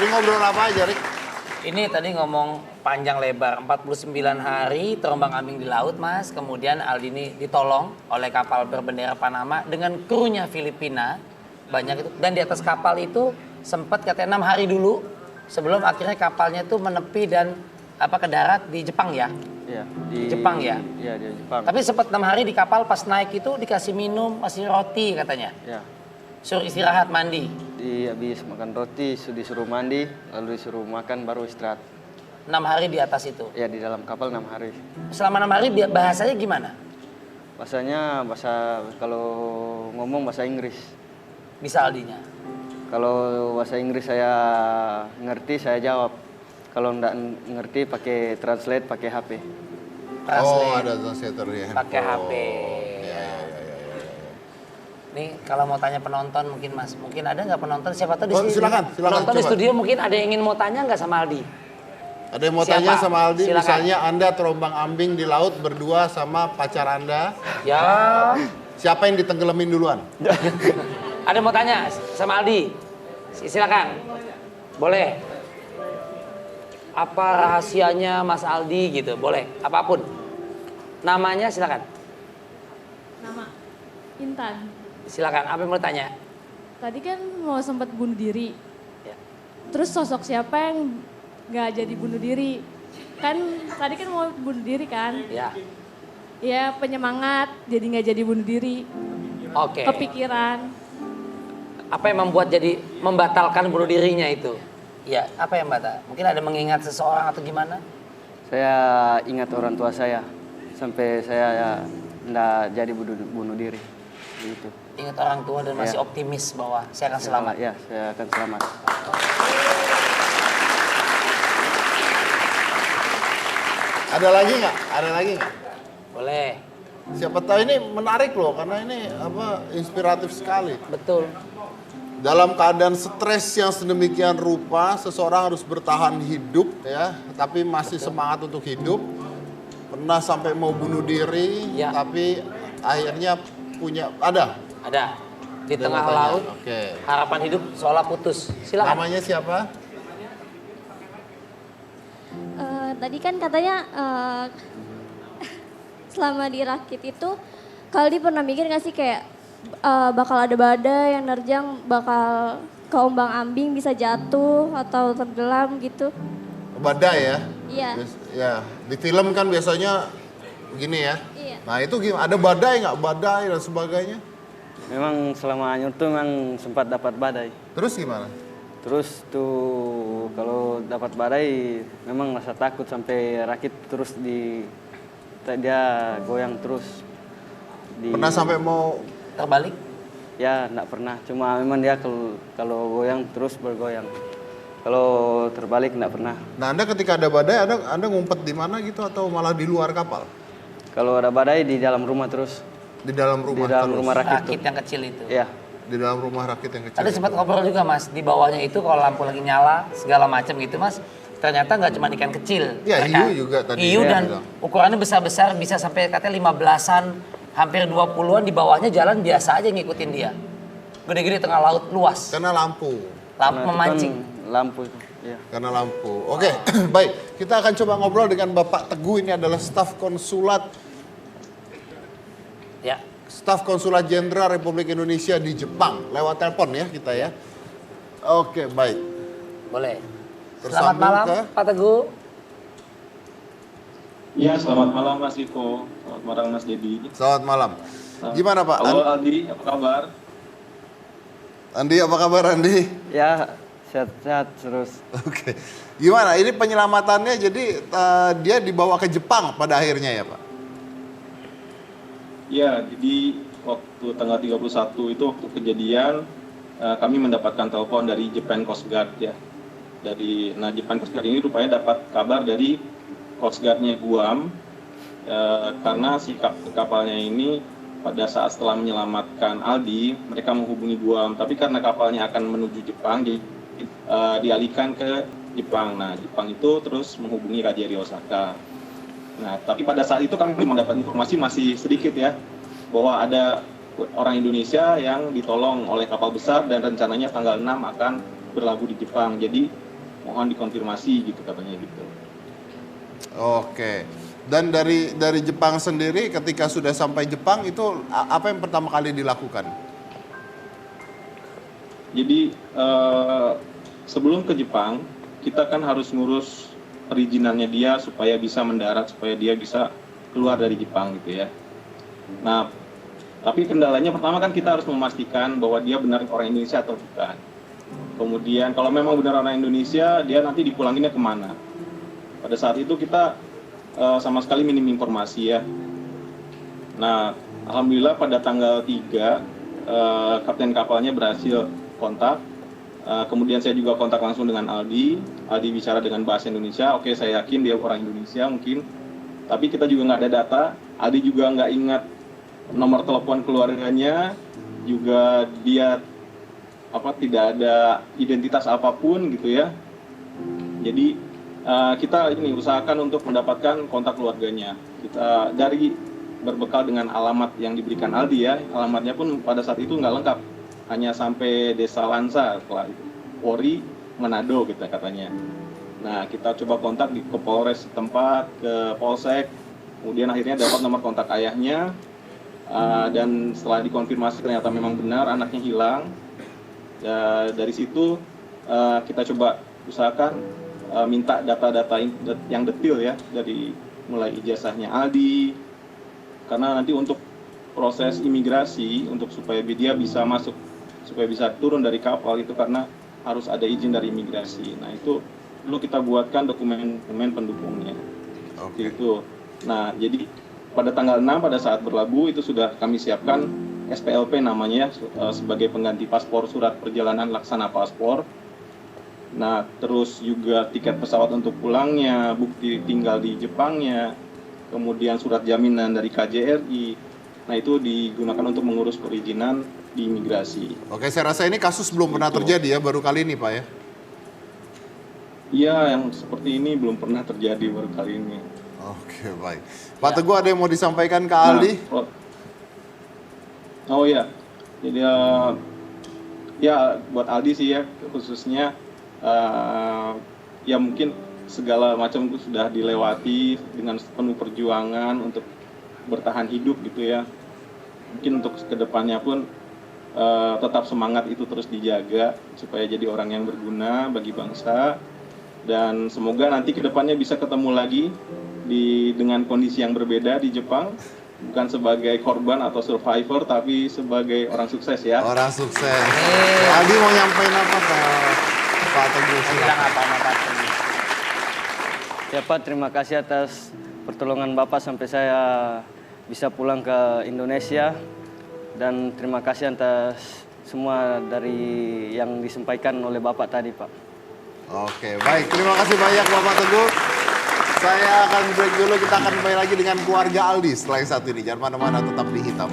ngobrol apa aja, Rik? Ini tadi ngomong panjang lebar, 49 hari terombang-ambing di laut, Mas. Kemudian Aldi ini ditolong oleh kapal berbendera Panama dengan krunya Filipina. Banyak itu. Dan di atas kapal itu sempat katanya 6 hari dulu sebelum akhirnya kapalnya itu menepi dan ke darat di Jepang ya? Iya, di Jepang ya? Iya, di Jepang. Tapi sempat 6 hari di kapal, pas naik itu dikasih minum, kasih roti katanya. Iya. Suruh istirahat, mandi. Habis makan roti, disuruh mandi, lalu disuruh makan, baru istirahat. 6 hari di atas itu? Ya, di dalam kapal 6 hari. Selama 6 hari bahasanya gimana? Bahasanya, kalau ngomong bahasa Inggris. Bisa Aldinya? Kalau bahasa Inggris saya ngerti, saya jawab. Kalau enggak ngerti, pakai translate, pakai HP. Oh, ada translator ya. Pakai HP. Ya. Nih kalau mau tanya penonton mungkin Mas, mungkin ada nggak penonton? Siapa tahu di sini. Silakan, Penonton coba. di studio mungkin ada yang ingin mau tanya nggak sama Aldi? Ada yang mau Siapa? tanya sama Aldi, Silakan. misalnya Anda terombang-ambing di laut berdua sama pacar Anda. Ya. Siapa yang ditenggelamin duluan? Ada mau tanya sama Aldi? Silakan. Boleh. Apa rahasianya Mas Aldi gitu? Boleh, apapun. Namanya silakan. Nama Intan. Silakan, apa yang mau tanya? Tadi kan mau sempat bunuh diri. Ya. Terus sosok siapa yang nggak jadi bunuh diri? Kan tadi kan mau bunuh diri kan? Ya. Ya penyemangat jadi nggak jadi bunuh diri. Oke. Kepikiran. Apa yang membuat jadi membatalkan bunuh dirinya itu? Ya, apa yang batal? Mungkin ada mengingat seseorang atau gimana? Saya ingat orang tua saya, sampai saya enggak jadi bunuh diri. Gitu. Ingat orang tua dan masih optimis bahwa saya akan selamat. Ya, saya akan selamat. Ada lagi nggak? Ada lagi nggak? Boleh. Siapa tahu ini menarik loh, karena ini inspiratif sekali. Betul. Dalam keadaan stres yang sedemikian rupa, seseorang harus bertahan hidup ya, tapi masih semangat untuk hidup. Pernah sampai mau bunuh diri, Ya. tapi akhirnya ada. Di Ada tengah matanya. laut. Oke. Harapan hidup seolah putus. Silakan. Namanya siapa? Tadi kan katanya selama di rakit itu, Kaldi pernah mikir gak sih kayak bakal ada badai yang nerjang, bakal keombang-ambing, bisa jatuh atau tenggelam gitu? Badai ya? Iya. Ya, di film kan biasanya begini ya. Iya. Nah itu gimana? Ada badai nggak? Badai dan sebagainya. Memang selama anyur tuh memang sempat dapat badai. Terus gimana? Terus tuh kalau dapat badai memang rasa takut sampai rakit terus dia goyang terus. Pernah sampai mau Terbalik. Ya, enggak pernah. Cuma memang dia kalau goyang terus bergoyang. Kalau terbalik enggak pernah. Nah, Anda ketika ada badai, Anda ngumpet di mana gitu atau malah di luar kapal? Kalau ada badai di dalam rumah terus. Di dalam rumah Di dalam terus? rumah rakit Rakit tuh. yang kecil itu. Iya. Di dalam rumah rakit yang kecil. Tadi sempat ngobrol juga Mas, di bawahnya itu kalau lampu lagi nyala segala macam gitu Mas, ternyata nggak cuma ikan kecil. Ya, Mereka- hiu juga tadi. Hiu Ya, dan bilang. ukurannya besar-besar, bisa sampai katanya 15-an, hampir 20-an, di bawahnya jalan biasa aja ngikutin dia. Gede-gede tengah laut luas. Karena lampu. Lampu Karena itu kan memancing. lampu itu. Iya. Karena lampu. Oke, baik. Kita akan coba ngobrol dengan Bapak Teguh. Ini adalah staf konsulat Ya. Staf Konsulat Jenderal Republik Indonesia di Jepang. Lewat telepon ya kita ya. Oke, baik. Boleh. Selamat Tersambung malam ke- Pak Teguh. Iya, selamat malam Mas Iko. Selamat malam Mas Dedi. Selamat malam. Gimana Pak? Halo Aldi, apa kabar? Andi, apa kabar Andi? Ya, sehat-sehat terus. Oke. Gimana? Ini penyelamatannya jadi dia dibawa ke Jepang pada akhirnya ya Pak? Iya, jadi waktu tanggal 31 itu waktu kejadian kami mendapatkan telepon dari Japan Coast Guard ya. Japan Coast Guard ini rupanya dapat kabar dari Coast Guard-nya Guam karena si kapalnya ini pada saat setelah menyelamatkan Aldi, mereka menghubungi Guam, tapi karena kapalnya akan menuju Jepang, dialihkan ke Jepang. Nah, Jepang itu terus menghubungi KJRI Osaka. Nah, tapi pada saat itu kami mendapat informasi masih sedikit ya, bahwa ada orang Indonesia yang ditolong oleh kapal besar dan rencananya tanggal 6 akan berlabuh di Jepang. Jadi mohon dikonfirmasi gitu katanya gitu. Oke. Dan dari Jepang sendiri ketika sudah sampai Jepang itu apa yang pertama kali dilakukan? Jadi sebelum ke Jepang kita kan harus ngurus perizinannya dia supaya bisa mendarat, supaya dia bisa keluar dari Jepang gitu ya. Nah, tapi kendalanya pertama kan kita harus memastikan bahwa dia benar orang Indonesia atau bukan. Kemudian kalau memang benar orang Indonesia, dia nanti dipulanginnya kemana. Pada saat itu kita sama sekali minim informasi ya. Nah, alhamdulillah pada tanggal 3 kapten kapalnya berhasil kontak. Kemudian saya juga kontak langsung dengan Aldi. Aldi bicara dengan bahasa Indonesia. Oke, saya yakin dia orang Indonesia mungkin. Tapi kita juga nggak ada data. Aldi juga nggak ingat nomor telepon keluarganya. Juga dia tidak ada identitas apapun gitu ya. Jadi kita usahakan untuk mendapatkan kontak keluarganya. Kita dari berbekal dengan alamat yang diberikan Aldi ya. Alamatnya pun pada saat itu nggak lengkap. Hanya sampai Desa Lansa, Polri, Manado gitu katanya. Nah, kita coba kontak ke Polres setempat, ke Polsek, kemudian akhirnya dapat nomor kontak ayahnya, dan setelah dikonfirmasi ternyata memang benar anaknya hilang. Dari situ kita coba usahakan minta data-data yang detail ya, dari mulai ijazahnya Aldi, karena nanti untuk proses imigrasi, untuk supaya dia bisa masuk, supaya bisa turun dari kapal itu karena harus ada izin dari imigrasi. Nah itu perlu kita buatkan dokumen pendukungnya. Oke. Itu. Nah jadi pada tanggal 6 pada saat berlabuh itu sudah kami siapkan SPLP namanya sebagai pengganti paspor, surat perjalanan laksana paspor. Nah terus juga tiket pesawat untuk pulangnya, bukti tinggal di Jepangnya, kemudian surat jaminan dari KJRI. Nah itu digunakan untuk mengurus perizinan di imigrasi. Oke, saya rasa ini kasus belum pernah terjadi ya, baru kali ini Pak ya? Iya, yang seperti ini belum pernah terjadi baru kali ini. Oke, baik. Pak Teguh ada yang mau disampaikan ke Aldi? Oh iya, jadi ya buat Aldi sih ya khususnya ya mungkin segala macam itu sudah dilewati dengan penuh perjuangan untuk bertahan hidup gitu ya. Mungkin untuk kedepannya pun tetap semangat itu terus dijaga supaya jadi orang yang berguna bagi bangsa, dan semoga nanti kedepannya bisa ketemu lagi dengan kondisi yang berbeda di Jepang, bukan sebagai korban atau survivor tapi sebagai orang sukses ya. Orang sukses. Aldi mau nyampein apa ke Pak Teguh? Bilang apa sama Pak Teguh? Ya Pak, terima kasih atas pertolongan Bapak sampai saya bisa pulang ke Indonesia. Dan terima kasih atas semua dari yang disampaikan oleh Bapak tadi, Pak. Oke, baik. Terima kasih banyak Bapak Teguh. Saya akan break dulu, kita akan kembali lagi dengan keluarga Aldi setelah yang satu ini. Jangan mana-mana, tetap di Hitam.